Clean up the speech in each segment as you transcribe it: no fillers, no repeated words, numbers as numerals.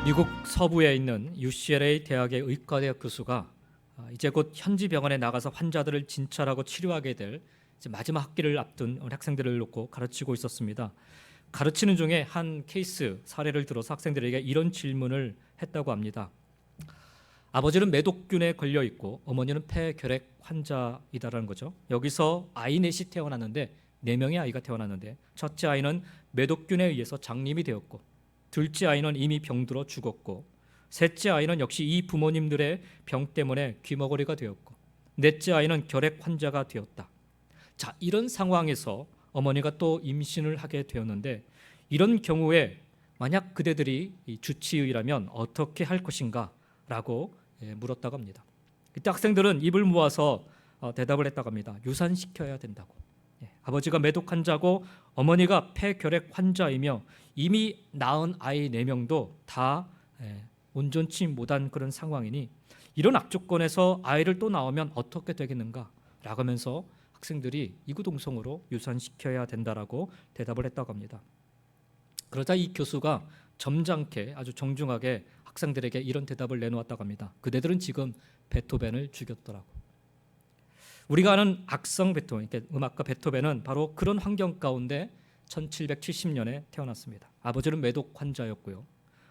미국 서부에 있는 UCLA 대학의 의과대학 교수가 이제 곧 현지 병원에 나가서 환자들을 진찰하고 치료하게 될 이제 마지막 학기를 앞둔 학생들을 놓고 가르치고 있었습니다. 가르치는 중에 한 케이스 사례를 들어서 학생들에게 이런 질문을 했다고 합니다. 아버지는 매독균에 걸려 있고 어머니는 폐결핵 환자이다라는 거죠. 여기서 아이 넷이 태어났는데 4명의 아이가 태어났는데 첫째 아이는 매독균에 의해서 장님이 되었고 둘째 아이는 이미 병들어 죽었고 셋째 아이는 역시 이 부모님들의 병 때문에 귀머거리가 되었고 넷째 아이는 결핵 환자가 되었다. 자, 이런 상황에서 어머니가 또 임신을 하게 되었는데 이런 경우에 만약 그대들이 주치의라면 어떻게 할 것인가 라고 물었다고 합니다. 이때 학생들은 입을 모아서 대답을 했다고 합니다. 유산시켜야 된다고. 아버지가 매독 환자고 어머니가 폐결핵 환자이며 이미 낳은 아이 4명도 다 온전치 못한 그런 상황이니 이런 악조건에서 아이를 또 낳으면 어떻게 되겠는가 라고 하면서 학생들이 이구동성으로 유산시켜야 된다라고 대답을 했다고 합니다. 그러자 이 교수가 점잖게 아주 정중하게 학생들에게 이런 대답을 내놓았다고 합니다. 그대들은 지금 베토벤을 죽였더라고. 우리가 아는 악성 베토벤, 음악가 베토벤은 바로 그런 환경 가운데 1770년에 태어났습니다. 아버지는 매독 환자였고요.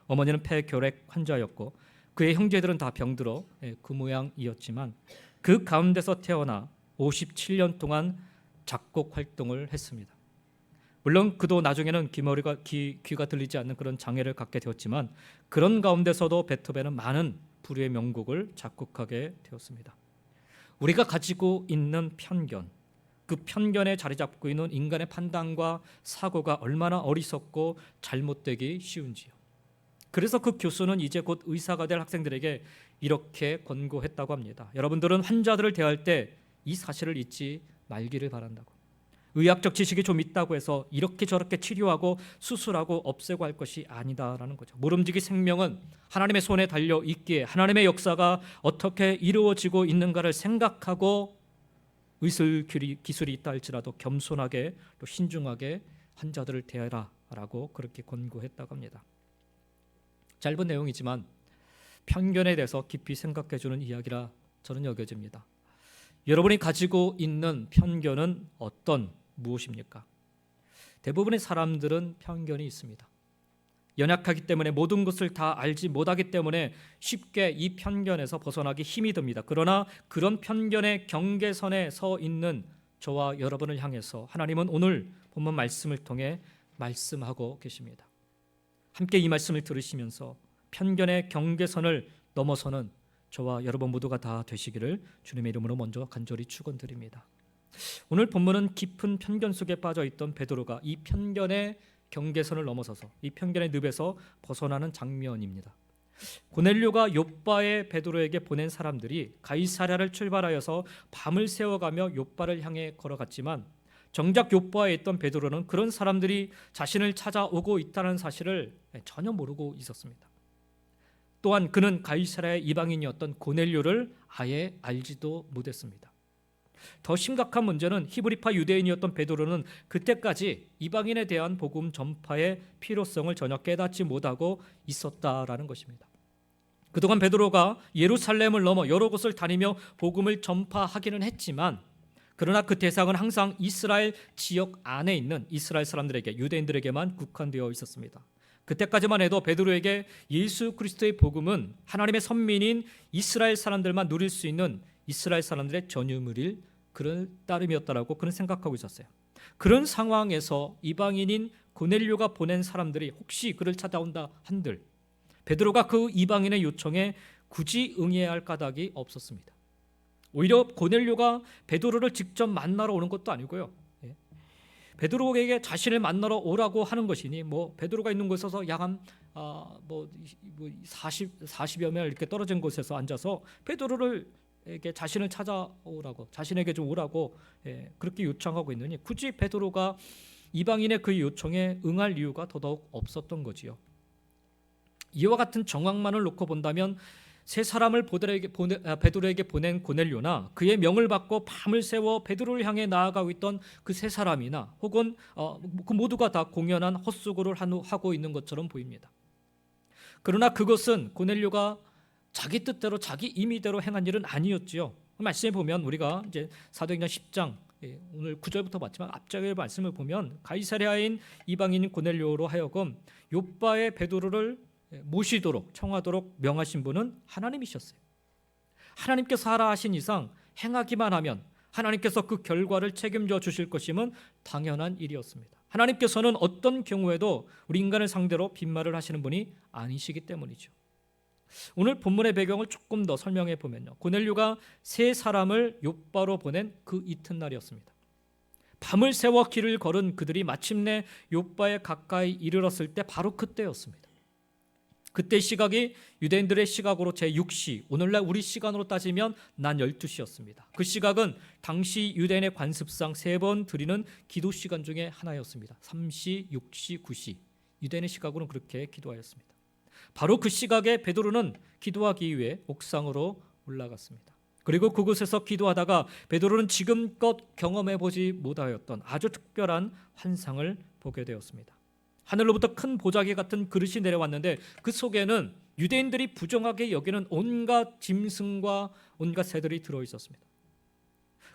어머니는 폐결핵 환자였고 그의 형제들은 다 병들어 그 모양이었지만 그 가운데서 태어나 57년 동안 작곡 활동을 했습니다. 물론 그도 나중에는 귀가 들리지 않는 그런 장애를 갖게 되었지만 그런 가운데서도 베토벤은 많은 부류의 명곡을 작곡하게 되었습니다. 우리가 가지고 있는 편견, 그 편견에 자리 잡고 있는 인간의 판단과 사고가 얼마나 어리석고 잘못되기 쉬운지요. 그래서 그 교수는 이제 곧 의사가 될 학생들에게 이렇게 권고했다고 합니다. 여러분들은 환자들을 대할 때 이 사실을 잊지 말기를 바란다고. 의학적 지식이 좀 있다고 해서 이렇게 저렇게 치료하고 수술하고 없애고 할 것이 아니다라는 거죠. 모름지기 생명은 하나님의 손에 달려 있기에 하나님의 역사가 어떻게 이루어지고 있는가를 생각하고 의술 기술이 있다 할지라도 겸손하게 또 신중하게 환자들을 대하라라고 그렇게 권고했다고 합니다. 짧은 내용이지만 편견에 대해서 깊이 생각해 주는 이야기라 저는 여겨집니다. 여러분이 가지고 있는 편견은 무엇입니까? 대부분의 사람들은 편견이 있습니다. 연약하기 때문에 모든 것을 다 알지 못하기 때문에 쉽게 이 편견에서 벗어나기 힘이 듭니다. 그러나 그런 편견의 경계선에 서 있는 저와 여러분을 향해서 하나님은 오늘 본문 말씀을 통해 말씀하고 계십니다. 함께 이 말씀을 들으시면서 편견의 경계선을 넘어서는 저와 여러분 모두가 다 되시기를 주님의 이름으로 먼저 간절히 축원드립니다. 오늘 본문은 깊은 편견 속에 빠져있던 베드로가 이 편견의 경계선을 넘어서서 이 편견의 늪에서 벗어나는 장면입니다. 고넬료가 욥바에 베드로에게 보낸 사람들이 가이사랴를 출발하여서 밤을 새워가며 욥바를 향해 걸어갔지만 정작 욥바에 있던 베드로는 그런 사람들이 자신을 찾아오고 있다는 사실을 전혀 모르고 있었습니다. 또한 그는 가이사랴의 이방인이었던 고넬료를 아예 알지도 못했습니다. 더 심각한 문제는 히브리파 유대인이었던 베드로는 그때까지 이방인에 대한 복음 전파의 필요성을 전혀 깨닫지 못하고 있었다라는 것입니다. 그동안 베드로가 예루살렘을 넘어 여러 곳을 다니며 복음을 전파하기는 했지만 그러나 그 대상은 항상 이스라엘 지역 안에 있는 이스라엘 사람들에게, 유대인들에게만 국한되어 있었습니다. 그때까지만 해도 베드로에게 예수 그리스도의 복음은 하나님의 선민인 이스라엘 사람들만 누릴 수 있는 이스라엘 사람들의 전유물일 그런 따름이었다라고 그는 생각하고 있었어요. 그런 상황에서 이방인인 고넬료가 보낸 사람들이 혹시 그를 찾아온다 한들 베드로가 그 이방인의 요청에 굳이 응해야 할 까닭이 없었습니다. 오히려 고넬료가 베드로를 직접 만나러 오는 것도 아니고요. 베드로에게 자신을 만나러 오라고 하는 것이니 베드로가 있는 곳에서 약 한 40여 명 이렇게 떨어진 곳에서 앉아서 베드로에게 자신을 찾아오라고, 자신에게 좀 오라고 그렇게 요청하고 있느니 굳이 베드로가 이방인의 그 요청에 응할 이유가 더더욱 없었던 거지요. 이와 같은 정황만을 놓고 본다면 세 사람을 베드로에게 보낸 고넬료나 그의 명을 받고 밤을 새워 베드로를 향해 나아가고 있던 그 세 사람이나 혹은 그 모두가 다 공연한 헛수고를 하고 있는 것처럼 보입니다. 그러나 그것은 고넬료가 자기 뜻대로 자기 임의대로 행한 일은 아니었지요. 말씀해 보면 우리가 이제 사도행전 10장 오늘 9절부터 봤지만 앞장의 말씀을 보면 가이사랴인 이방인인 고넬료로 하여금 욥바의 베드로를 모시도록 청하도록 명하신 분은 하나님이셨어요. 하나님께서 하라 하신 이상 행하기만 하면 하나님께서 그 결과를 책임져 주실 것임은 당연한 일이었습니다. 하나님께서는 어떤 경우에도 우리 인간을 상대로 빈말을 하시는 분이 아니시기 때문이죠. 오늘 본문의 배경을 조금 더 설명해 보면요, 고넬료가 세 사람을 욥바로 보낸 그 이튿날이었습니다. 밤을 새워 길을 걸은 그들이 마침내 욥바에 가까이 이르렀을 때 바로 그때였습니다. 그때 시각이 유대인들의 시각으로 제6시, 오늘날 우리 시간으로 따지면 낮 12시였습니다. 그 시각은 당시 유대인의 관습상 3번 드리는 기도 시간 중에 하나였습니다. 3시, 6시, 9시. 유대인의 시각으로는 그렇게 기도하였습니다. 바로 그 시각에 베드로는 기도하기 위해 옥상으로 올라갔습니다. 그리고 그곳에서 기도하다가 베드로는 지금껏 경험해보지 못하였던 아주 특별한 환상을 보게 되었습니다. 하늘로부터 큰 보자기 같은 그릇이 내려왔는데 그 속에는 유대인들이 부정하게 여기는 온갖 짐승과 온갖 새들이 들어있었습니다.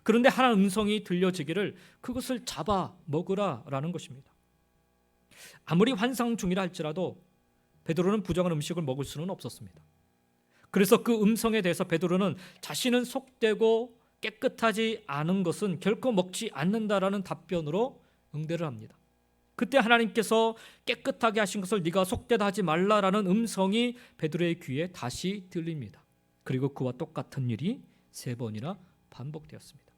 그런데 하나 음성이 들려지기를 그것을 잡아 먹으라라는 것입니다. 아무리 환상 중이라 할지라도 베드로는 부정한 음식을 먹을 수는 없었습니다. 그래서 그 음성에 대해서 베드로는 자신은 속되고 깨끗하지 않은 것은 결코 먹지 않는다라는 답변으로 응대를 합니다. 그때 하나님께서 깨끗하게 하신 것을 네가 속되다 하지 말라라는 음성이 베드로의 귀에 다시 들립니다. 그리고 그와 똑같은 일이 3번이나 반복되었습니다.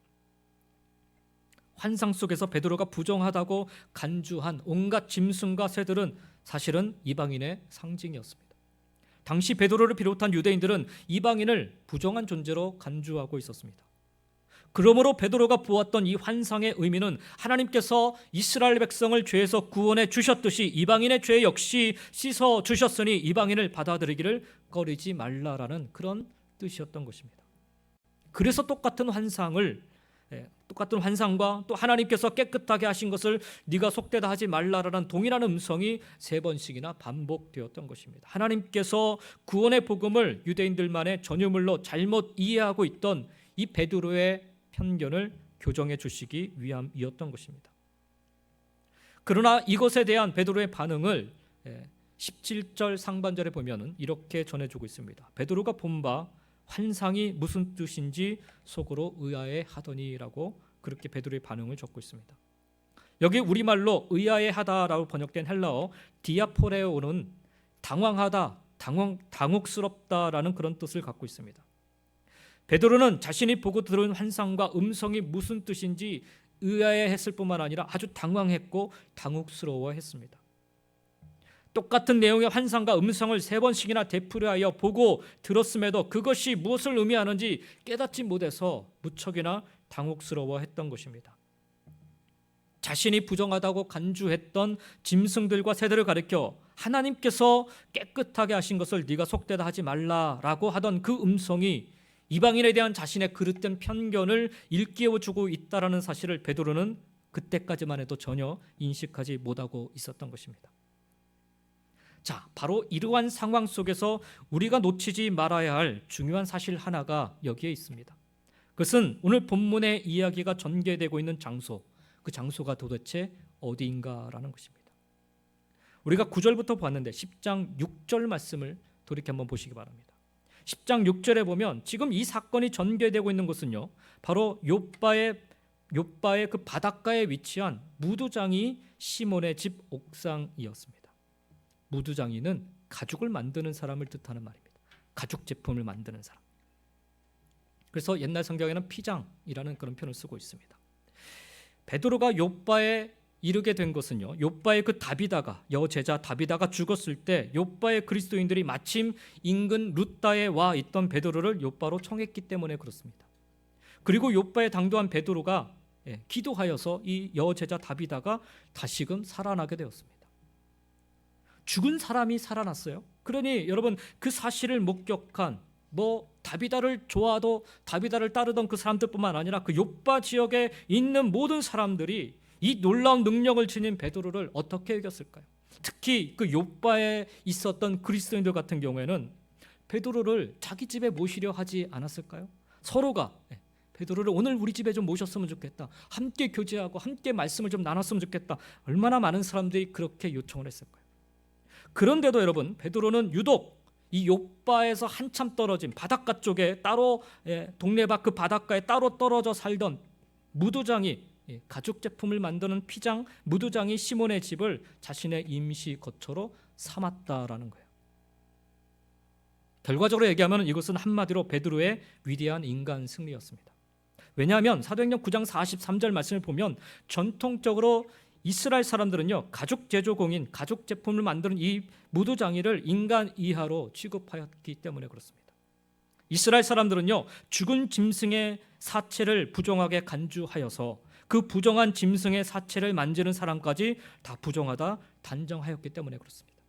환상 속에서 베드로가 부정하다고 간주한 온갖 짐승과 새들은 사실은 이방인의 상징이었습니다. 당시 베드로를 비롯한 유대인들은 이방인을 부정한 존재로 간주하고 있었습니다. 그러므로 베드로가 보았던 이 환상의 의미는 하나님께서 이스라엘 백성을 죄에서 구원해 주셨듯이 이방인의 죄 역시 씻어 주셨으니 이방인을 받아들이기를 꺼리지 말라라는 그런 뜻이었던 것입니다. 그래서 똑같은 환상과 또 하나님께서 깨끗하게 하신 것을 네가 속되다 하지 말라라는 동일한 음성이 3번씩이나 반복되었던 것입니다. 하나님께서 구원의 복음을 유대인들만의 전유물로 잘못 이해하고 있던 이 베드로의 편견을 교정해 주시기 위함이었던 것입니다. 그러나 이것에 대한 베드로의 반응을 17절 상반절에 보면은 이렇게 전해주고 있습니다. 베드로가 본 바 환상이 무슨 뜻인지 속으로 의아해하더니라고 그렇게 베드로의 반응을 적고 있습니다. 여기 우리말로 의아해하다라고 번역된 헬라어 디아포레오는 당황하다, 당혹스럽다라는 그런 뜻을 갖고 있습니다. 베드로는 자신이 보고 들은 환상과 음성이 무슨 뜻인지 의아해했을 뿐만 아니라 아주 당황했고 당혹스러워했습니다. 똑같은 내용의 환상과 음성을 3번씩이나 되풀이하여 보고 들었음에도 그것이 무엇을 의미하는지 깨닫지 못해서 무척이나 당혹스러워했던 것입니다. 자신이 부정하다고 간주했던 짐승들과 새들을 가리켜 하나님께서 깨끗하게 하신 것을 네가 속되다 하지 말라라고 하던 그 음성이 이방인에 대한 자신의 그릇된 편견을 일깨워주고 있다는 사실을 베드로는 그때까지만 해도 전혀 인식하지 못하고 있었던 것입니다. 자, 바로 이러한 상황 속에서 우리가 놓치지 말아야 할 중요한 사실 하나가 여기에 있습니다. 그것은 오늘 본문의 이야기가 전개되고 있는 장소, 그 장소가 도대체 어디인가라는 것입니다. 우리가 9절부터 봤는데 10장 6절 말씀을 돌이켜 한번 보시기 바랍니다. 10장 6절에 보면 지금 이 사건이 전개되고 있는 곳은요, 바로 욥바의 그 바닷가에 위치한 무두장이 시몬의 집 옥상이었습니다. 무두장이는 가죽을 만드는 사람을 뜻하는 말입니다. 가죽 제품을 만드는 사람. 그래서 옛날 성경에는 피장이라는 그런 표현을 쓰고 있습니다. 베드로가 욥바에 이르게 된 것은요, 욥바의 그 다비다가 여제자 다비다가 죽었을 때 욥바의 그리스도인들이 마침 인근 룻다에 와 있던 베드로를 욥바로 청했기 때문에 그렇습니다. 그리고 욥바에 당도한 베드로가 기도하여서 이 여제자 다비다가 다시금 살아나게 되었습니다. 죽은 사람이 살아났어요. 그러니 여러분, 그 사실을 목격한 다비다를 좋아하도 다비다를 따르던 그 사람들뿐만 아니라 그 욥바 지역에 있는 모든 사람들이 이 놀라운 능력을 지닌 베드로를 어떻게 이겼을까요? 특히 그 욥바에 있었던 그리스도인들 같은 경우에는 베드로를 자기 집에 모시려 하지 않았을까요? 서로가 베드로를 오늘 우리 집에 좀 모셨으면 좋겠다, 함께 교제하고 함께 말씀을 좀 나눴으면 좋겠다, 얼마나 많은 사람들이 그렇게 요청을 했을까요? 그런데도 여러분, 베드로는 유독 이 욥바에서 한참 떨어진 바닷가 쪽에 따로, 동네밭 그 바닷가에 따로 떨어져 살던 무도장이, 가죽 제품을 만드는 피장 무도장이 시몬의 집을 자신의 임시 거처로 삼았다라는 거예요. 결과적으로 얘기하면 이것은 한마디로 베드로의 위대한 인간 승리였습니다. 왜냐하면 사도행전 9장 43절 말씀을 보면 전통적으로 이스라엘 사람들은요, 가죽 제조공인, 가죽 제품을 만드는 이 무도장이를 인간 이하로 취급하였기 때문에 그렇습니다. 이스라엘 사람들은요, 죽은 짐승의 사체를 부정하게 간주하여서 그 부정한 짐승의 사체를 만지는 사람까지 다 부정하다 단정하였기 때문에 그렇습니다.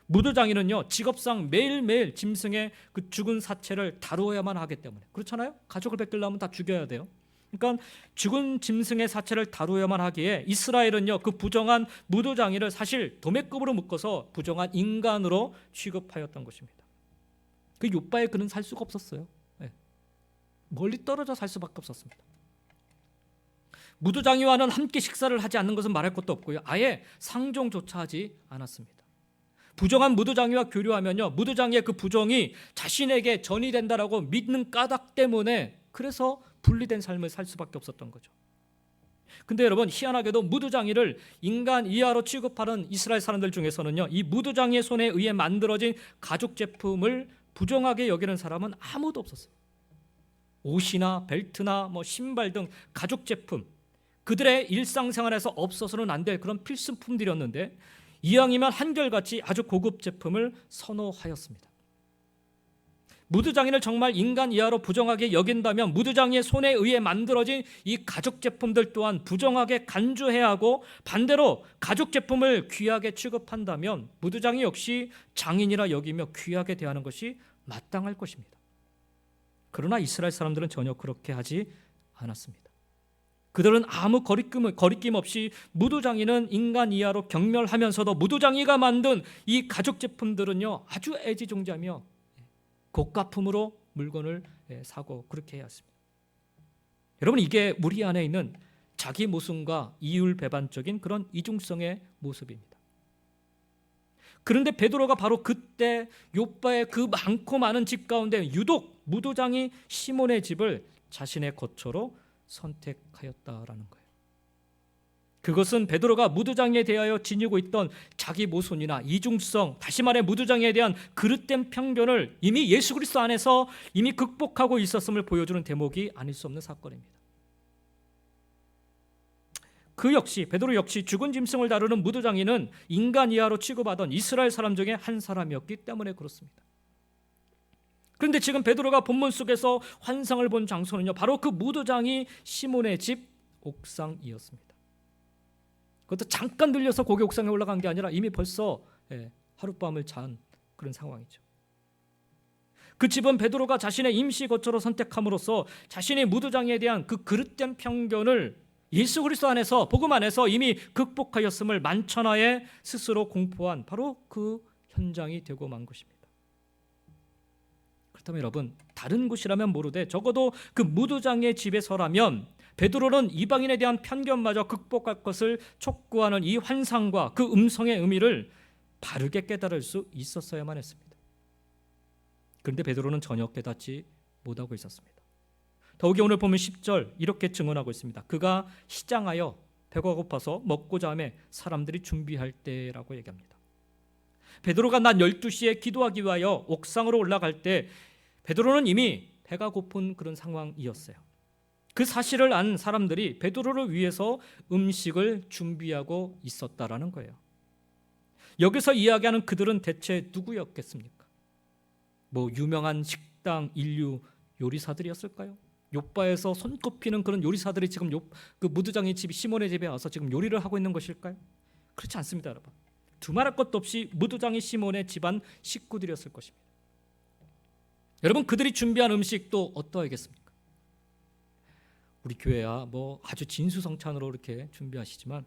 무도장인은요, 직업상 매일매일 짐승의 그 죽은 사체를 다루어야만 하기 때문에, 그렇잖아요? 가족을 베끼려면 다 죽여야 돼요. 그러니까 죽은 짐승의 사체를 다루어야만 하기에 이스라엘은요, 그 부정한 무도장이를 사실 도매급으로 묶어서 부정한 인간으로 취급하였던 것입니다. 그 욥바에 그는 살 수가 없었어요. 멀리 떨어져 살 수밖에 없었습니다. 무도장이와는 함께 식사를 하지 않는 것은 말할 것도 없고요, 아예 상종조차 하지 않았습니다. 부정한 무도장이와 교류하면요, 무도장이의 그 부정이 자신에게 전이 된다라고 믿는 까닭 때문에 그래서 분리된 삶을 살 수밖에 없었던 거죠. 근데 여러분, 희한하게도 무도장이를 인간 이하로 취급하는 이스라엘 사람들 중에서는요, 이 무도장이의 손에 의해 만들어진 가죽 제품을 부정하게 여기는 사람은 아무도 없었어요. 옷이나 벨트나 신발 등 가죽 제품, 그들의 일상생활에서 없어서는 안 될 그런 필수품들이었는데 이왕이면 한결같이 아주 고급 제품을 선호하였습니다. 무드장이를 정말 인간 이하로 부정하게 여긴다면 무드장이의 손에 의해 만들어진 이 가죽 제품들 또한 부정하게 간주해야 하고, 반대로 가죽 제품을 귀하게 취급한다면 무드장이 역시 장인이라 여기며 귀하게 대하는 것이 마땅할 것입니다. 그러나 이스라엘 사람들은 전혀 그렇게 하지 않았습니다. 그들은 아무 거리낌 없이 무도장이는 인간 이하로 경멸하면서도 무도장이가 만든 이 가죽 제품들은요, 아주 애지중지하며 고가품으로 물건을 사고 그렇게 해야 했습니다. 여러분, 이게 우리 안에 있는 자기 모순과 이율배반적인 그런 이중성의 모습입니다. 그런데 베드로가 바로 그때 욥바의 그 많고 많은 집 가운데 유독 무도장이 시몬의 집을 자신의 거처로 선택하였다라는 거예요. 그것은 베드로가 무도장에 대하여 지니고 있던 자기 모순이나 이중성, 다시 말해 무도장에 대한 그릇된 편견을 이미 예수 그리스도 안에서 이미 극복하고 있었음을 보여주는 대목이 아닐 수 없는 사건입니다. 그 역시 베드로 역시 죽은 짐승을 다루는 무도장이는 인간 이하로 취급하던 이스라엘 사람 중에 한 사람이었기 때문에 그렇습니다. 그런데 지금 베드로가 본문 속에서 환상을 본 장소는요, 바로 그 무도장이 시몬의 집 옥상이었습니다. 그것도 잠깐 들려서 거기 옥상에 올라간 게 아니라 이미 벌써 하룻밤을 잔 그런 상황이죠. 그 집은 베드로가 자신의 임시 거처로 선택함으로써 자신의 무도장에 대한 그 그릇된 편견을 예수 그리스도 안에서, 복음 안에서 이미 극복하였음을 만천하에 스스로 공포한 바로 그 현장이 되고 만 것입니다. 그렇다면 여러분, 다른 곳이라면 모르되 적어도 그 무도장의 집에서라면 베드로는 이방인에 대한 편견마저 극복할 것을 촉구하는 이 환상과 그 음성의 의미를 바르게 깨달을 수 있었어야만 했습니다. 그런데 베드로는 전혀 깨닫지 못하고 있었습니다. 더욱이 오늘 보면 10절 이렇게 증언하고 있습니다. 그가 시장하여 배가 고파서 먹고자 하며 사람들이 준비할 때라고 얘기합니다. 베드로가 낮 12시에 기도하기 위하여 옥상으로 올라갈 때 베드로는 이미 배가 고픈 그런 상황이었어요. 그 사실을 안 사람들이 베드로를 위해서 음식을 준비하고 있었다라는 거예요. 여기서 이야기하는 그들은 대체 누구였겠습니까? 유명한 식당 인류 요리사들이었을까요? 욥바에서 손꼽히는 그런 요리사들이 지금 그 무드장의 집 시몬의 집에 와서 지금 요리를 하고 있는 것일까요? 그렇지 않습니다, 여러분. 두말할 것도 없이 무드장의 시몬의 집안 식구들이었을 것입니다. 여러분, 그들이 준비한 음식도 어떠하겠습니까? 우리 교회야 아주 진수성찬으로 이렇게 준비하시지만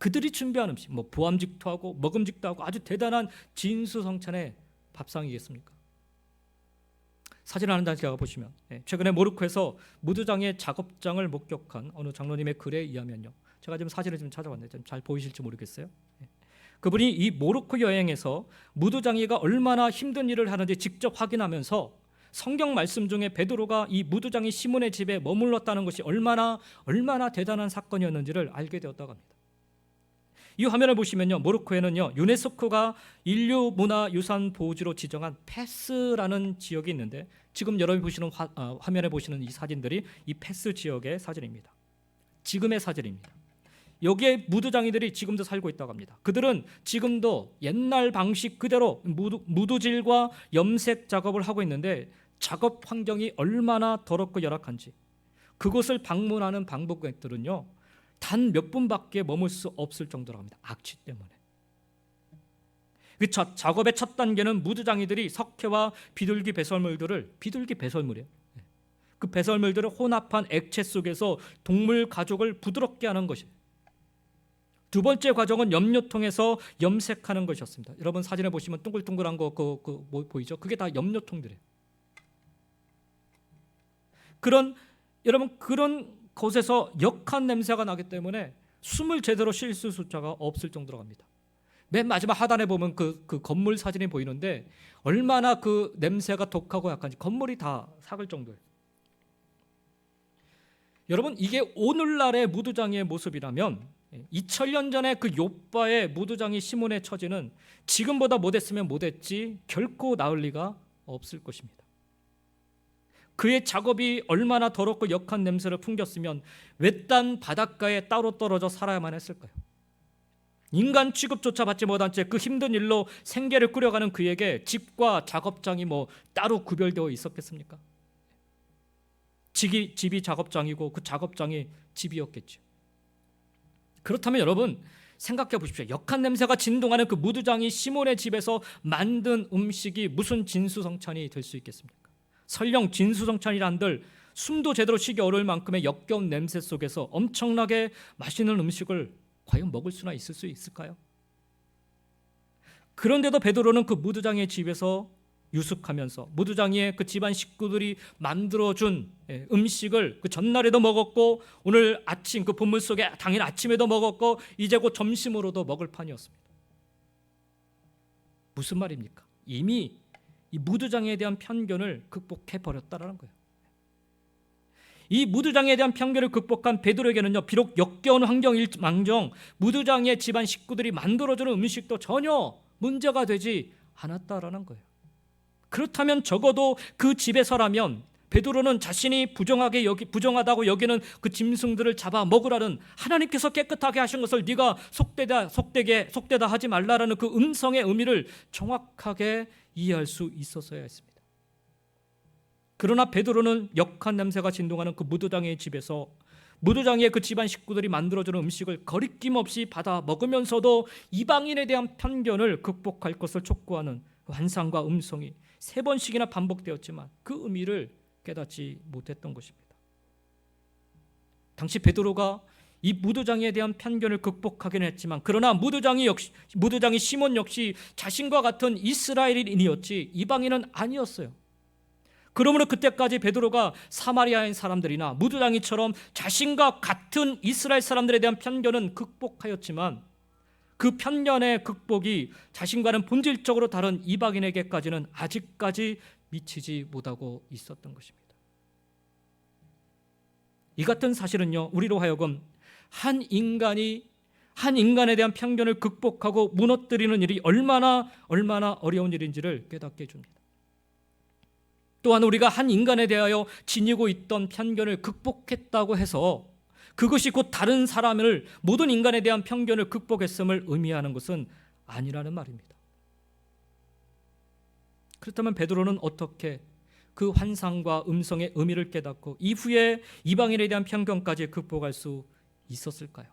그들이 준비한 음식, 뭐 부함직도 하고 먹음직도 하고 아주 대단한 진수성찬의 밥상이겠습니까? 사진 하나 제가 보시면 최근에 모로코에서 무두장의 작업장을 목격한 어느 장로님의 글에 의하면요, 제가 지금 사진을 좀 찾아봤는데 좀 잘 보이실지 모르겠어요. 그분이 이 모로코 여행에서 무두장이가 얼마나 힘든 일을 하는지 직접 확인하면서 성경 말씀 중에 베드로가 이 무두장이 시몬의 집에 머물렀다는 것이 얼마나 대단한 사건이었는지를 알게 되었다고 합니다. 이 화면을 보시면요, 모로코에는요 유네스코가 인류 문화 유산 보호지로 지정한 페스라는 지역이 있는데, 지금 여러분이 보시는 화면에 보시는 이 사진들이 이 페스 지역의 사진입니다. 지금의 사진입니다. 여기에 무두장이들이 지금도 살고 있다고 합니다. 그들은 지금도 옛날 방식 그대로 무두질과 염색 작업을 하고 있는데, 작업 환경이 얼마나 더럽고 열악한지 그곳을 방문하는 방문객들은요 단 몇 분밖에 머물 수 없을 정도라고 합니다. 악취 때문에. 그 작업의 첫 단계는 무두장이들이 석회와 비둘기 배설물들을, 비둘기 배설물이에요, 그 배설물들을 혼합한 액체 속에서 동물 가죽을 부드럽게 하는 것이에요. 두 번째 과정은 염료통에서 염색하는 것이었습니다. 여러분 사진에 보시면 동글동글한 거 뭐 보이죠? 그게 다 염료통들이에요. 여러분 그런 곳에서 역한 냄새가 나기 때문에 숨을 제대로 쉴 수조차가 없을 정도로 합니다. 맨 마지막 하단에 보면 그 건물 사진이 보이는데 얼마나 그 냄새가 독하고 약한지 건물이 다 삭을 정도예요. 여러분 이게 오늘날의 무두장이의 모습이라면 2000년 전에 그 욥바의 무두장이 시몬의 처지는 지금보다 못했으면 못했지 결코 나을 리가 없을 것입니다. 그의 작업이 얼마나 더럽고 역한 냄새를 풍겼으면 외딴 바닷가에 따로 떨어져 살아야만 했을까요? 인간 취급조차 받지 못한 채 그 힘든 일로 생계를 꾸려가는 그에게 집과 작업장이 뭐 따로 구별되어 있었겠습니까? 집이 작업장이고 그 작업장이 집이었겠죠. 그렇다면 여러분 생각해 보십시오. 역한 냄새가 진동하는 그 무두장이 시몬의 집에서 만든 음식이 무슨 진수성찬이 될 수 있겠습니까? 설령 진수성찬이란들 숨도 제대로 쉬기 어려울 만큼의 역겨운 냄새 속에서 엄청나게 맛있는 음식을 과연 먹을 수나 있을 수 있을까요? 그런데도 베드로는 그 무두장의 집에서 유숙하면서 무두장이의 그 집안 식구들이 만들어준 음식을 그 전날에도 먹었고 오늘 아침 그 본문 속에 당일 아침에도 먹었고 이제 곧 점심으로도 먹을 판이었습니다. 무슨 말입니까? 이미 이 무두장에 대한 편견을 극복해 버렸다라는 거예요. 이 무두장에 대한 편견을 극복한 베드로에게는요 비록 역겨운 환경일망정 무두장의 집안 식구들이 만들어주는 음식도 전혀 문제가 되지 않았다라는 거예요. 그렇다면 적어도 그 집에서라면 베드로는 자신이 부정하다고 여기는 그 짐승들을 잡아 먹으라는 하나님께서 깨끗하게 하신 것을 네가 속되다 하지 말라라는 그 음성의 의미를 정확하게 이해할 수 있었어야 했습니다. 그러나 베드로는 역한 냄새가 진동하는 그 무두장의 집에서 무두장의 그 집안 식구들이 만들어주는 음식을 거리낌 없이 받아 먹으면서도 이방인에 대한 편견을 극복할 것을 촉구하는 그 환상과 음성이 3번씩이나 반복되었지만 그 의미를 깨닫지 못했던 것입니다. 당시 베드로가 이 무두장에 대한 편견을 극복하긴 했지만 그러나 무두장이 시몬 역시 자신과 같은 이스라엘인이었지 이방인은 아니었어요. 그러므로 그때까지 베드로가 사마리아인 사람들이나 무두장이처럼 자신과 같은 이스라엘 사람들에 대한 편견은 극복하였지만 그 편견의 극복이 자신과는 본질적으로 다른 이방인에게까지는 아직까지 미치지 못하고 있었던 것입니다. 이 같은 사실은요 우리로 하여금 한 인간에 대한 편견을 극복하고 무너뜨리는 일이 얼마나 어려운 일인지를 깨닫게 해줍니다. 또한 우리가 한 인간에 대하여 지니고 있던 편견을 극복했다고 해서 그것이 곧 다른 사람을 모든 인간에 대한 편견을 극복했음을 의미하는 것은 아니라는 말입니다. 그렇다면 베드로는 어떻게 그 환상과 음성의 의미를 깨닫고 이후에 이방인에 대한 편견까지 극복할 수 있었을까요?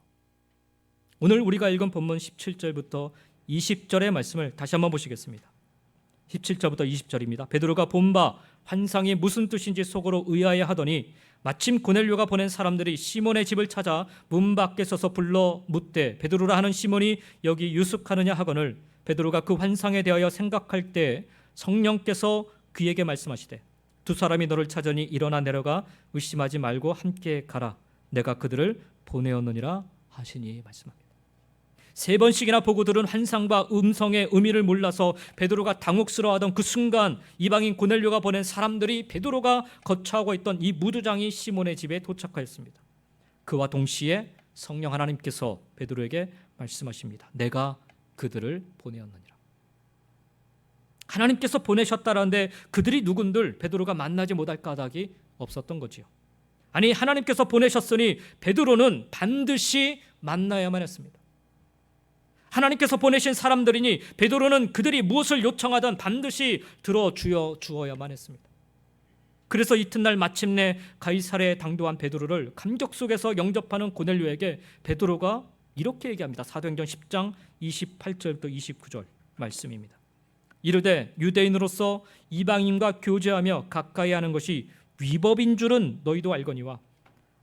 오늘 우리가 읽은 본문 17절부터 20절의 말씀을 다시 한번 보시겠습니다. 17절부터 20절입니다. 베드로가 본 바 환상이 무슨 뜻인지 속으로 의아해 하더니 마침 고넬료가 보낸 사람들이 시몬의 집을 찾아 문 밖에 서서 불러 묻되 베드로라 하는 시몬이 여기 유숙하느냐 하거늘 베드로가 그 환상에 대하여 생각할 때 성령께서 그에게 말씀하시되 두 사람이 너를 찾으니 일어나 내려가 의심하지 말고 함께 가라 내가 그들을 보내었느니라 하시니 말씀합니다. 3번씩이나 보고 들은 환상과 음성의 의미를 몰라서 베드로가 당혹스러워하던 그 순간 이방인 고넬료가 보낸 사람들이 베드로가 거처하고 있던 이 무두장이 시몬의 집에 도착하였습니다. 그와 동시에 성령 하나님께서 베드로에게 말씀하십니다. 내가 그들을 보내었느니라. 하나님께서 보내셨다라는데 그들이 누군들 베드로가 만나지 못할 까닭이 없었던 거지요. 아니, 하나님께서 보내셨으니 베드로는 반드시 만나야만 했습니다. 하나님께서 보내신 사람들이니 베드로는 그들이 무엇을 요청하든 반드시 들어주어 주어야만 했습니다. 그래서 이튿날 마침내 가이사랴에 당도한 베드로를 감격 속에서 영접하는 고넬료에게 베드로가 이렇게 얘기합니다. 사도행전 10장 28절부터 29절 말씀입니다. 이르되 유대인으로서 이방인과 교제하며 가까이 하는 것이 위법인 줄은 너희도 알거니와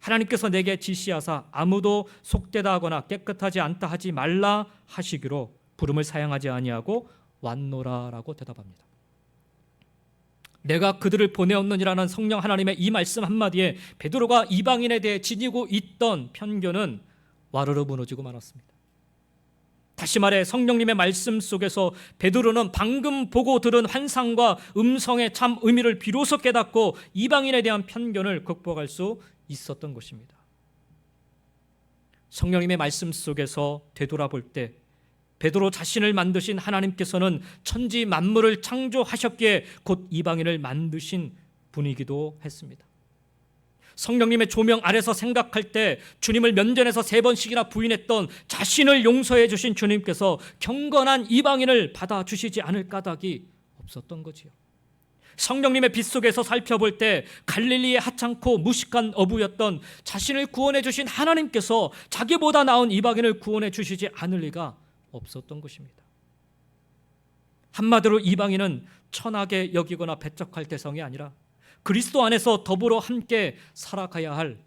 하나님께서 내게 지시하사 아무도 속되다 하거나 깨끗하지 않다 하지 말라 하시기로 부름을 사양하지 아니하고 왔노라라고 대답합니다. 내가 그들을 보내었느니라는 성령 하나님의 이 말씀 한마디에 베드로가 이방인에 대해 지니고 있던 편견은 와르르 무너지고 말았습니다. 다시 말해 성령님의 말씀 속에서 베드로는 방금 보고 들은 환상과 음성의 참 의미를 비로소 깨닫고 이방인에 대한 편견을 극복할 수 있었던 것입니다. 성령님의 말씀 속에서 되돌아볼 때 베드로 자신을 만드신 하나님께서는 천지 만물을 창조하셨기에 곧 이방인을 만드신 분이기도 했습니다. 성령님의 조명 아래서 생각할 때 주님을 면전에서 3번씩이나 부인했던 자신을 용서해 주신 주님께서 경건한 이방인을 받아주시지 않을 까닭이 없었던 거지요. 성령님의 빛 속에서 살펴볼 때 갈릴리의 하찮고 무식한 어부였던 자신을 구원해 주신 하나님께서 자기보다 나은 이방인을 구원해 주시지 않을 리가 없었던 것입니다. 한마디로 이방인은 천하게 여기거나 배척할 대상이 아니라 그리스도 안에서 더불어 함께 살아가야 할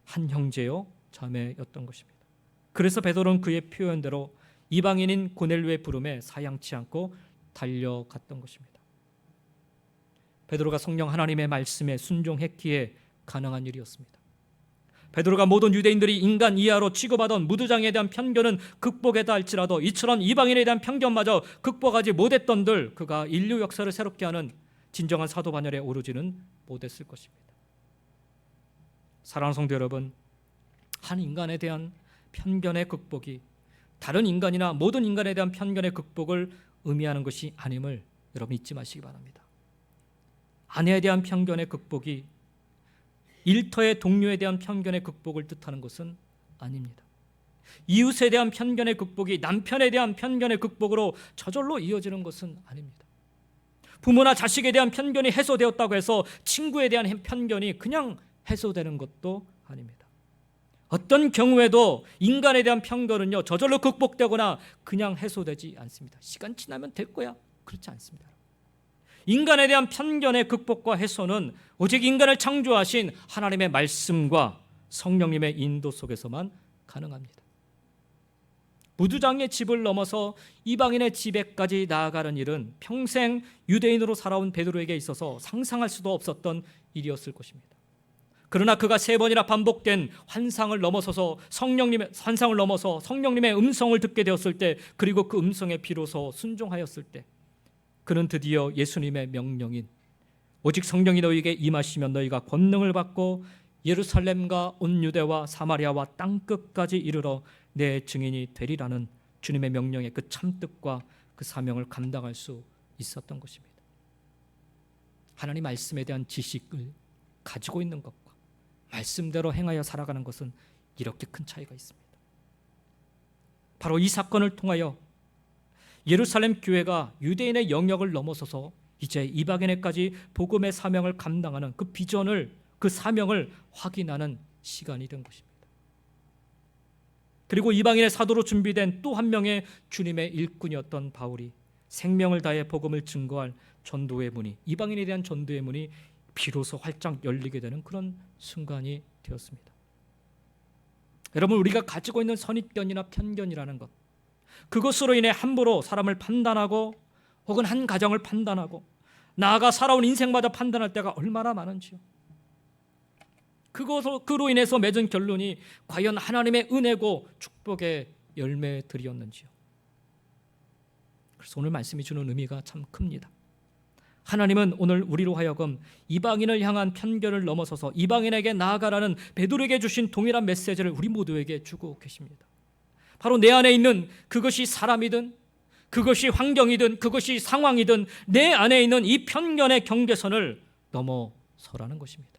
한 형제요 자매였던 것입니다. 그래서 베드로는 그의 표현대로 이방인인 고넬료의 부름에 사양치 않고 달려갔던 것입니다. 베드로가 성령 하나님의 말씀에 순종했기에 가능한 일이었습니다. 베드로가 모든 유대인들이 인간 이하로 취급하던 무두장에 대한 편견은 극복했다 할지라도 이처럼 이방인에 대한 편견마저 극복하지 못했던들 그가 인류 역사를 새롭게 하는 진정한 사도 반열에 오르지는 못했을 것입니다. 사랑하는 성도 여러분, 한 인간에 대한 편견의 극복이 다른 인간이나 모든 인간에 대한 편견의 극복을 의미하는 것이 아님을 여러분 잊지 마시기 바랍니다. 아내에 대한 편견의 극복이 일터의 동료에 대한 편견의 극복을 뜻하는 것은 아닙니다. 이웃에 대한 편견의 극복이 남편에 대한 편견의 극복으로 저절로 이어지는 것은 아닙니다. 부모나 자식에 대한 편견이 해소되었다고 해서 친구에 대한 편견이 그냥 해소되는 것도 아닙니다. 어떤 경우에도 인간에 대한 편견은요 저절로 극복되거나 그냥 해소되지 않습니다. 시간 지나면 될 거야. 그렇지 않습니다. 인간에 대한 편견의 극복과 해소는 오직 인간을 창조하신 하나님의 말씀과 성령님의 인도 속에서만 가능합니다. 무두장의 집을 넘어서 이방인의 집에까지 나아가는 일은 평생 유대인으로 살아온 베드로에게 있어서 상상할 수도 없었던 일이었을 것입니다. 그러나 그가 3번이나 반복된 환상을 넘어서 성령님의 음성을 듣게 되었을 때, 그리고 그 음성에 비로소 순종하였을 때, 그는 드디어 예수님의 명령인 오직 성령이 너희에게 임하시면 너희가 권능을 받고 예루살렘과 온 유대와 사마리아와 땅끝까지 이르러 내 증인이 되리라는 주님의 명령의 그 참뜻과 그 사명을 감당할 수 있었던 것입니다. 하나님 말씀에 대한 지식을 가지고 있는 것과 말씀대로 행하여 살아가는 것은 이렇게 큰 차이가 있습니다. 바로 이 사건을 통하여 예루살렘 교회가 유대인의 영역을 넘어서서 이제 이방인에까지 복음의 사명을 감당하는 그 비전을, 그 사명을 확인하는 시간이 된 것입니다. 그리고 이방인의 사도로 준비된 또 한 명의 주님의 일꾼이었던 바울이 생명을 다해 복음을 증거할 전도의 문이, 이방인에 대한 전도의 문이 비로소 활짝 열리게 되는 그런 순간이 되었습니다. 여러분, 우리가 가지고 있는 선입견이나 편견이라는 것, 그것으로 인해 함부로 사람을 판단하고 혹은 한 가정을 판단하고 나아가 살아온 인생마저 판단할 때가 얼마나 많은지요. 그로 인해서 맺은 결론이 과연 하나님의 은혜고 축복의 열매들이었는지요. 그래서 오늘 말씀이 주는 의미가 참 큽니다. 하나님은 오늘 우리로 하여금 이방인을 향한 편견을 넘어서서 이방인에게 나아가라는 베드로에게 주신 동일한 메시지를 우리 모두에게 주고 계십니다. 바로 내 안에 있는 그것이 사람이든 그것이 환경이든 그것이 상황이든 내 안에 있는 이 편견의 경계선을 넘어서라는 것입니다.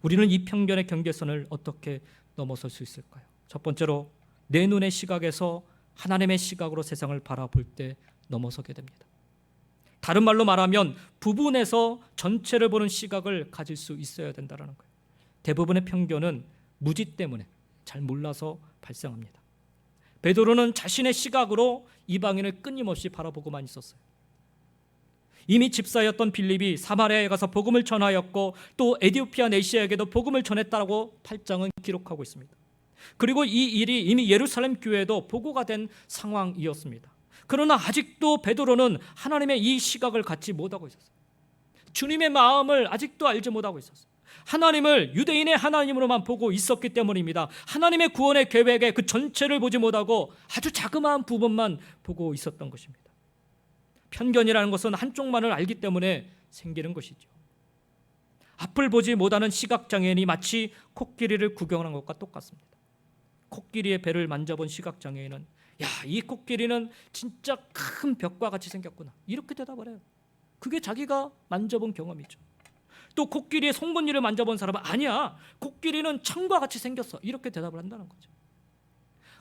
우리는 이 편견의 경계선을 어떻게 넘어설 수 있을까요? 첫 번째로 내 눈의 시각에서 하나님의 시각으로 세상을 바라볼 때 넘어서게 됩니다. 다른 말로 말하면 부분에서 전체를 보는 시각을 가질 수 있어야 된다는 거예요. 대부분의 편견은 무지 때문에 잘 몰라서 발생합니다. 베드로는 자신의 시각으로 이방인을 끊임없이 바라보고만 있었어요. 이미 집사였던 빌립이 사마리아에 가서 복음을 전하였고 또 에디오피아 내시아에게도 복음을 전했다고 8장은 기록하고 있습니다. 그리고 이 일이 이미 예루살렘 교회에도 보고가 된 상황이었습니다. 그러나 아직도 베드로는 하나님의 이 시각을 갖지 못하고 있었어요. 주님의 마음을 아직도 알지 못하고 있었어요. 하나님을 유대인의 하나님으로만 보고 있었기 때문입니다. 하나님의 구원의 계획의 그 전체를 보지 못하고 아주 자그마한 부분만 보고 있었던 것입니다. 편견이라는 것은 한쪽만을 알기 때문에 생기는 것이죠. 앞을 보지 못하는 시각장애인이 마치 코끼리를 구경하는 것과 똑같습니다. 코끼리의 배를 만져본 시각장애인은 야, 이 코끼리는 진짜 큰 벽과 같이 생겼구나, 이렇게 대답을 해요. 그게 자기가 만져본 경험이죠. 또 코끼리의 송곳니를 만져본 사람은 아니야, 코끼리는 창과 같이 생겼어, 이렇게 대답을 한다는 거죠.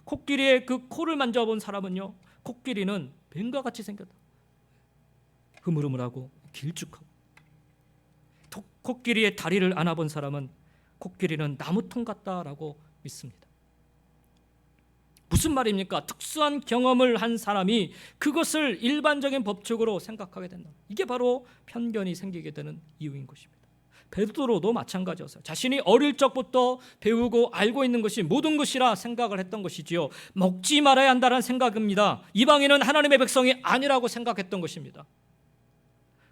코끼리의 그 코를 만져본 사람은요, 코끼리는 뱀과 같이 생겼다, 흐물흐물하고 길쭉하고. 코끼리의 다리를 안아본 사람은 코끼리는 나무통 같다라고 믿습니다. 무슨 말입니까? 특수한 경험을 한 사람이 그것을 일반적인 법칙으로 생각하게 된다. 이게 바로 편견이 생기게 되는 이유인 것입니다. 베드로도 마찬가지였어요. 자신이 어릴 적부터 배우고 알고 있는 것이 모든 것이라 생각을 했던 것이지요. 먹지 말아야 한다는 생각입니다. 이방인은 하나님의 백성이 아니라고 생각했던 것입니다.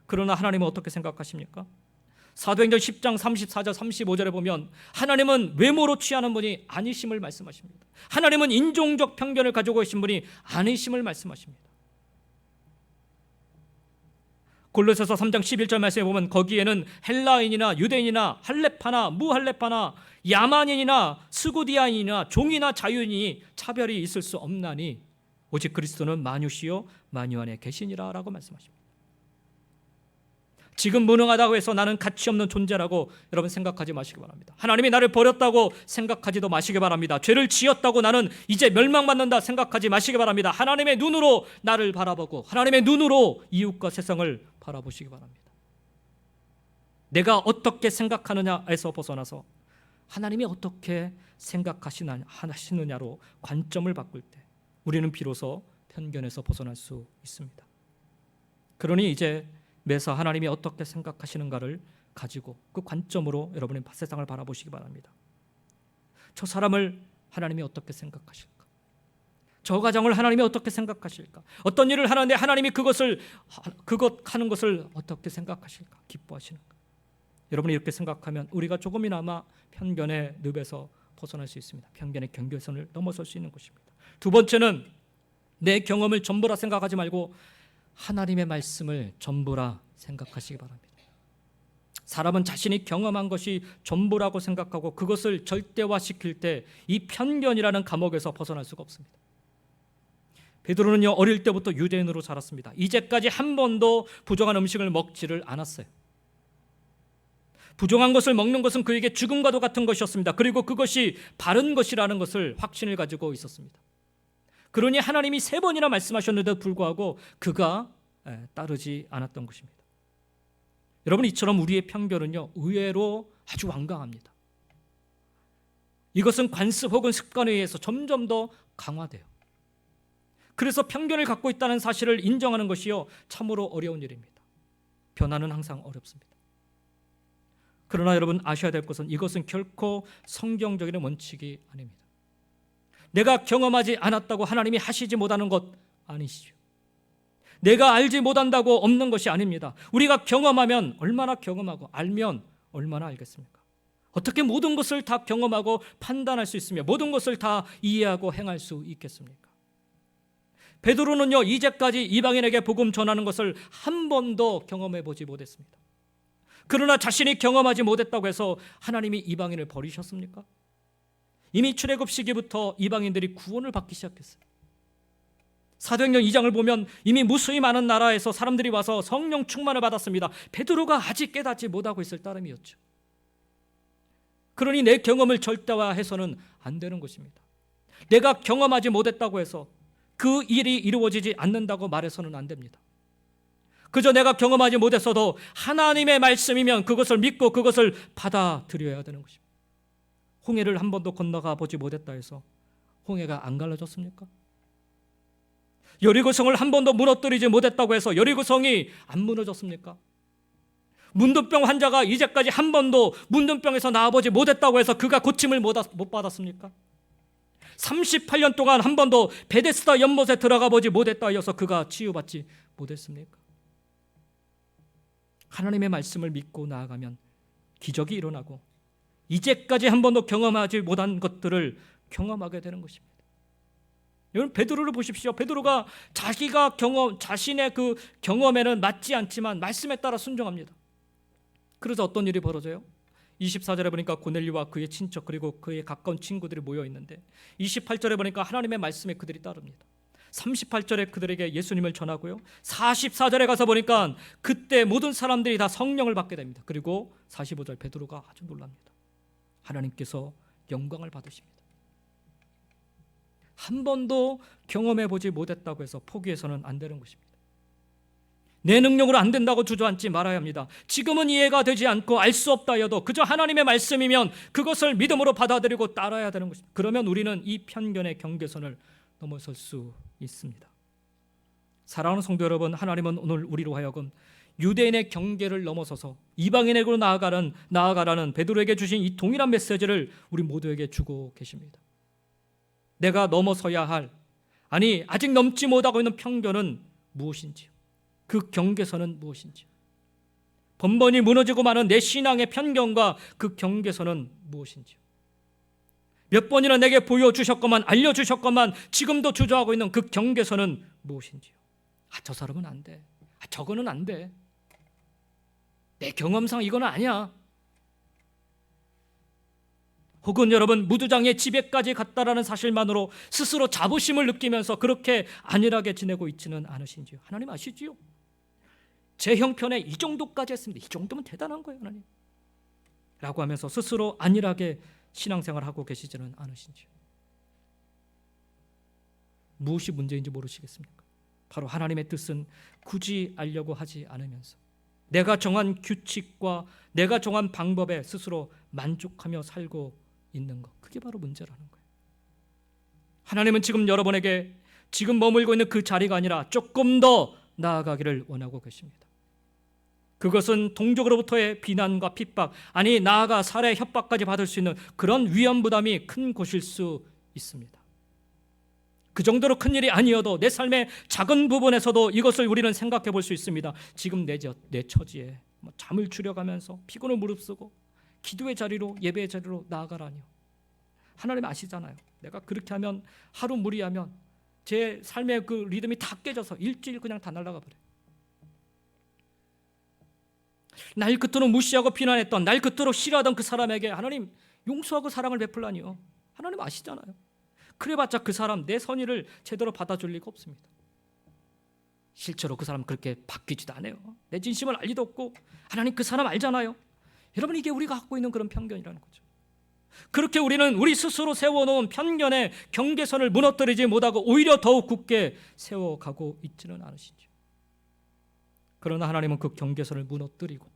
그러나 하나님은 어떻게 생각하십니까? 사도행전 10장 34절 35절에 보면 하나님은 외모로 취하는 분이 아니심을 말씀하십니다. 하나님은 인종적 편견을 가지고 계신 분이 아니심을 말씀하십니다. 골로새서 3장 11절 말씀에 보면 거기에는 헬라인이나 유대인이나 할렙파나 무할렙파나 야만인이나 스구디아인이나 종이나 자유인이 차별이 있을 수 없나니 오직 그리스도는 만유시요 만유 안에 계시니라 라고 말씀하십니다. 지금 무능하다고 해서 나는 가치 없는 존재라고 여러분 생각하지 마시기 바랍니다. 하나님이 나를 버렸다고 생각하지도 마시기 바랍니다. 죄를 지었다고 나는 이제 멸망받는다 생각하지 마시기 바랍니다. 하나님의 눈으로 나를 바라보고 하나님의 눈으로 이웃과 세상을 바라보시기 바랍니다. 내가 어떻게 생각하느냐에서 벗어나서 하나님이 어떻게 생각하시느냐로 관점을 바꿀 때 우리는 비로소 편견에서 벗어날 수 있습니다. 그러니 이제 매사 하나님이 어떻게 생각하시는가를 가지고 그 관점으로 여러분의 세상을 바라보시기 바랍니다. 저 사람을 하나님이 어떻게 생각하실까? 저 가정을 하나님이 어떻게 생각하실까? 어떤 일을 하는데 하나님이 그것 하는 것을 어떻게 생각하실까? 기뻐하시는가? 여러분이 이렇게 생각하면 우리가 조금이나마 편견의 늪에서 벗어날 수 있습니다. 편견의 경계선을 넘어설 수 있는 것입니다. 두 번째는 내 경험을 전부라 생각하지 말고 하나님의 말씀을 전부라 생각하시기 바랍니다. 사람은 자신이 경험한 것이 전부라고 생각하고 그것을 절대화시킬 때 이 편견이라는 감옥에서 벗어날 수가 없습니다. 베드로는요, 어릴 때부터 유대인으로 자랐습니다. 이제까지 한 번도 부정한 음식을 먹지를 않았어요. 부정한 것을 먹는 것은 그에게 죽음과도 같은 것이었습니다. 그리고 그것이 바른 것이라는 것을 확신을 가지고 있었습니다. 그러니 하나님이 3번이나 말씀하셨는데도 불구하고 그가 따르지 않았던 것입니다. 여러분, 이처럼 우리의 편견은요, 의외로 아주 완강합니다. 이것은 관습 혹은 습관에 의해서 점점 더 강화돼요. 그래서 편견을 갖고 있다는 사실을 인정하는 것이요, 참으로 어려운 일입니다. 변화는 항상 어렵습니다. 그러나 여러분 아셔야 될 것은 이것은 결코 성경적인 원칙이 아닙니다. 내가 경험하지 않았다고 하나님이 하시지 못하는 것 아니시죠. 내가 알지 못한다고 없는 것이 아닙니다. 우리가 경험하면 얼마나 경험하고 알면 얼마나 알겠습니까? 어떻게 모든 것을 다 경험하고 판단할 수 있으며 모든 것을 다 이해하고 행할 수 있겠습니까? 베드로는요, 이제까지 이방인에게 복음 전하는 것을 한 번도 경험해 보지 못했습니다. 그러나 자신이 경험하지 못했다고 해서 하나님이 이방인을 버리셨습니까? 이미 출애굽 시기부터 이방인들이 구원을 받기 시작했어요. 사도행전 2장을 보면 이미 무수히 많은 나라에서 사람들이 와서 성령 충만을 받았습니다. 베드로가 아직 깨닫지 못하고 있을 따름이었죠. 그러니 내 경험을 절대화해서는 안 되는 것입니다. 내가 경험하지 못했다고 해서 그 일이 이루어지지 않는다고 말해서는 안 됩니다. 그저 내가 경험하지 못했어도 하나님의 말씀이면 그것을 믿고 그것을 받아들여야 되는 것입니다. 홍해를 한 번도 건너가 보지 못했다 해서 홍해가 안 갈라졌습니까? 여리고성을 한 번도 무너뜨리지 못했다고 해서 여리고성이 안 무너졌습니까? 문둥병 환자가 이제까지 한 번도 문둥병에서 나아보지 못했다고 해서 그가 고침을 못 받았습니까? 38년 동안 한 번도 베데스다 연못에 들어가 보지 못했다 해서 그가 치유받지 못했습니까? 하나님의 말씀을 믿고 나아가면 기적이 일어나고 이제까지 한 번도 경험하지 못한 것들을 경험하게 되는 것입니다. 여러분 베드로를 보십시오. 베드로가 자신의 그 경험에는 맞지 않지만 말씀에 따라 순종합니다. 그래서 어떤 일이 벌어져요? 24절에 보니까 고넬료와 그의 친척 그리고 그의 가까운 친구들이 모여 있는데 28절에 보니까 하나님의 말씀에 그들이 따릅니다. 38절에 그들에게 예수님을 전하고요. 44절에 가서 보니까 그때 모든 사람들이 다 성령을 받게 됩니다. 그리고 45절 베드로가 아주 놀랍니다. 하나님께서 영광을 받으십니다. 한 번도 경험해 보지 못했다고 해서 포기해서는 안 되는 것입니다. 내 능력으로 안 된다고 주저앉지 말아야 합니다. 지금은 이해가 되지 않고 알 수 없다 해도 그저 하나님의 말씀이면 그것을 믿음으로 받아들이고 따라야 되는 것입니다. 그러면 우리는 이 편견의 경계선을 넘어설 수 있습니다. 사랑하는 성도 여러분, 하나님은 오늘 우리로 하여금 유대인의 경계를 넘어서서 이방인에게로 나아가라는 베드로에게 주신 이 동일한 메시지를 우리 모두에게 주고 계십니다. 내가 넘어서야 할, 아직 넘지 못하고 있는 편견은 무엇인지요? 그 경계선은 무엇인지요? 번번이 무너지고 마는 내 신앙의 편견과 그 경계선은 무엇인지요? 몇 번이나 내게 보여주셨건만 알려주셨건만 지금도 주저하고 있는 그 경계선은 무엇인지요? 저 사람은 안 돼. 저거는 안 돼. 내 경험상 이건 아니야. 혹은 여러분 무두장의 지배까지 갔다라는 사실만으로 스스로 자부심을 느끼면서 그렇게 안일하게 지내고 있지는 않으신지요? 하나님 아시지요? 제 형편에 이 정도까지 했습니다. 이 정도면 대단한 거예요, 하나님. 라고 하면서 스스로 안일하게 신앙생활하고 계시지는 않으신지요? 무엇이 문제인지 모르시겠습니까? 바로 하나님의 뜻은 굳이 알려고 하지 않으면서 내가 정한 규칙과 내가 정한 방법에 스스로 만족하며 살고 있는 것, 그게 바로 문제라는 거예요. 하나님은 지금 여러분에게 지금 머물고 있는 그 자리가 아니라 조금 더 나아가기를 원하고 계십니다. 그것은 동족으로부터의 비난과 핍박, 나아가 살해 협박까지 받을 수 있는 그런 위험 부담이 큰 곳일 수 있습니다. 그 정도로 큰 일이 아니어도 내 삶의 작은 부분에서도 이것을 우리는 생각해 볼 수 있습니다. 지금 내 처지에 잠을 줄여가면서 피곤을 무릅쓰고 기도의 자리로 예배의 자리로 나아가라니요. 하나님 아시잖아요. 내가 그렇게 하면 하루 무리하면 제 삶의 그 리듬이 다 깨져서 일주일 그냥 다 날아가 버려요. 날 그토록 무시하고 비난했던, 날 그토록 싫어하던 그 사람에게 하나님 용서하고 사랑을 베풀라니요. 하나님 아시잖아요. 그래봤자 그 사람 내 선의를 제대로 받아줄 리가 없습니다. 실제로 그 사람 그렇게 바뀌지도 않아요. 내 진심을 알 리도 없고 하나님 그 사람 알잖아요. 여러분 이게 우리가 갖고 있는 그런 편견이라는 거죠. 그렇게 우리는 우리 스스로 세워놓은 편견의 경계선을 무너뜨리지 못하고 오히려 더욱 굳게 세워가고 있지는 않으시죠. 그러나 하나님은 그 경계선을 무너뜨리고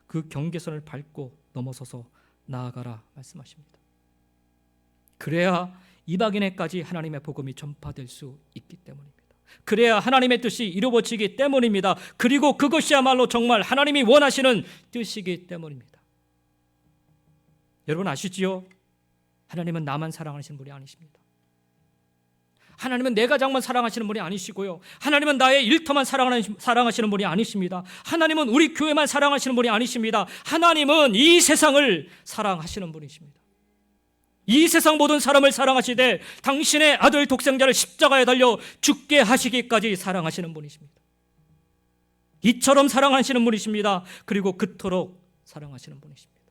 그 경계선을 밟고 넘어서서 나아가라 말씀하십니다. 그래야 이방인에까지 하나님의 복음이 전파될 수 있기 때문입니다. 그래야 하나님의 뜻이 이루어지기 때문입니다. 그리고 그것이야말로 정말 하나님이 원하시는 뜻이기 때문입니다. 여러분 아시지요? 하나님은 나만 사랑하시는 분이 아니십니다. 하나님은 내 가장만 사랑하시는 분이 아니시고요. 하나님은 나의 일터만 사랑하시는 분이 아니십니다. 하나님은 우리 교회만 사랑하시는 분이 아니십니다. 하나님은 이 세상을 사랑하시는 분이십니다. 이 세상 모든 사람을 사랑하시되 당신의 아들 독생자를 십자가에 달려 죽게 하시기까지 사랑하시는 분이십니다. 이처럼 사랑하시는 분이십니다. 그리고 그토록 사랑하시는 분이십니다.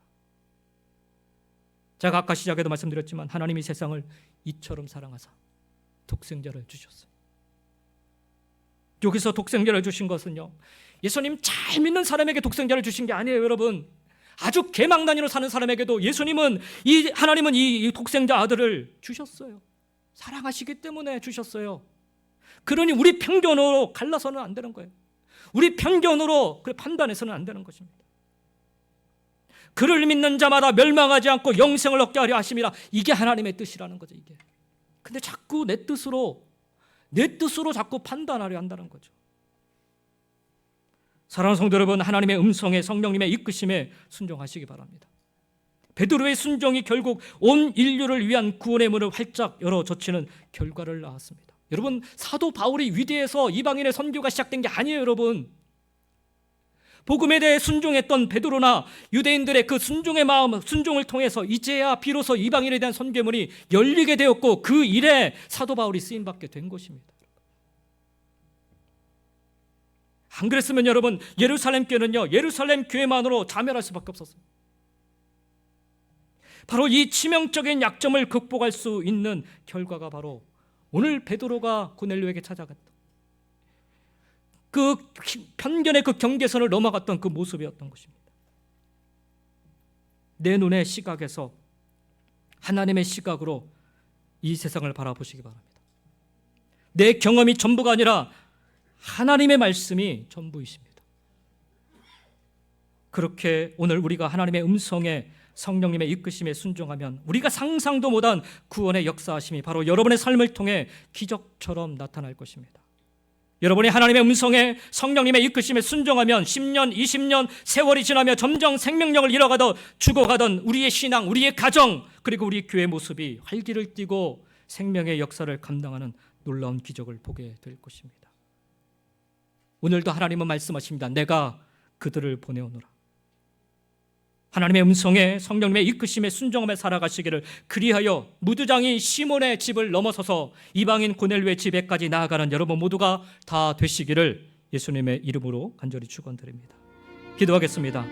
제가 아까 시작에도 말씀드렸지만 하나님이 세상을 이처럼 사랑하사 독생자를 주셨어요. 여기서 독생자를 주신 것은요, 예수님 잘 믿는 사람에게 독생자를 주신 게 아니에요. 여러분, 아주 개망난이로 사는 사람에게도 하나님은 이 독생자 아들을 주셨어요. 사랑하시기 때문에 주셨어요. 그러니 우리 편견으로 갈라서는 안 되는 거예요. 우리 편견으로 판단해서는 안 되는 것입니다. 그를 믿는 자마다 멸망하지 않고 영생을 얻게 하려 하심이라. 이게 하나님의 뜻이라는 거죠. 이게. 근데 자꾸 내 뜻으로 자꾸 판단하려 한다는 거죠. 사랑하는 성도 여러분, 하나님의 음성에, 성령님의 이끄심에 순종하시기 바랍니다. 베드로의 순종이 결국 온 인류를 위한 구원의 문을 활짝 열어젖히는 결과를 낳았습니다. 여러분, 사도 바울이 위대해서 이방인의 선교가 시작된 게 아니에요. 여러분, 복음에 대해 순종했던 베드로나 유대인들의 그 순종의 마음, 순종을 통해서 이제야 비로소 이방인에 대한 선교문이 열리게 되었고, 그 일에 사도 바울이 쓰임받게 된 것입니다. 안 그랬으면 여러분, 예루살렘 교회는요, 예루살렘 교회만으로 자멸할 수밖에 없었어요. 바로 이 치명적인 약점을 극복할 수 있는 결과가 바로 오늘 베드로가 고넬료에게 찾아갔던 그 편견의 그 경계선을 넘어갔던 그 모습이었던 것입니다. 내 눈의 시각에서 하나님의 시각으로 이 세상을 바라보시기 바랍니다. 내 경험이 전부가 아니라 하나님의 말씀이 전부이십니다. 그렇게 오늘 우리가 하나님의 음성에, 성령님의 이끄심에 순종하면 우리가 상상도 못한 구원의 역사하심이 바로 여러분의 삶을 통해 기적처럼 나타날 것입니다. 여러분이 하나님의 음성에, 성령님의 이끄심에 순종하면 10년, 20년 세월이 지나며 점점 생명력을 잃어가던, 죽어가던 우리의 신앙, 우리의 가정, 그리고 우리 교회 모습이 활기를 띠고 생명의 역사를 감당하는 놀라운 기적을 보게 될 것입니다. 오늘도 하나님은 말씀하십니다. 내가 그들을 보내오노라. 하나님의 음성에, 성령님의 이끄심에 순종하며 살아가시기를, 그리하여 무두장이 시몬의 집을 넘어서서 이방인 고넬료의 집에까지 나아가는 여러분 모두가 다 되시기를 예수님의 이름으로 간절히 축원드립니다. 기도하겠습니다.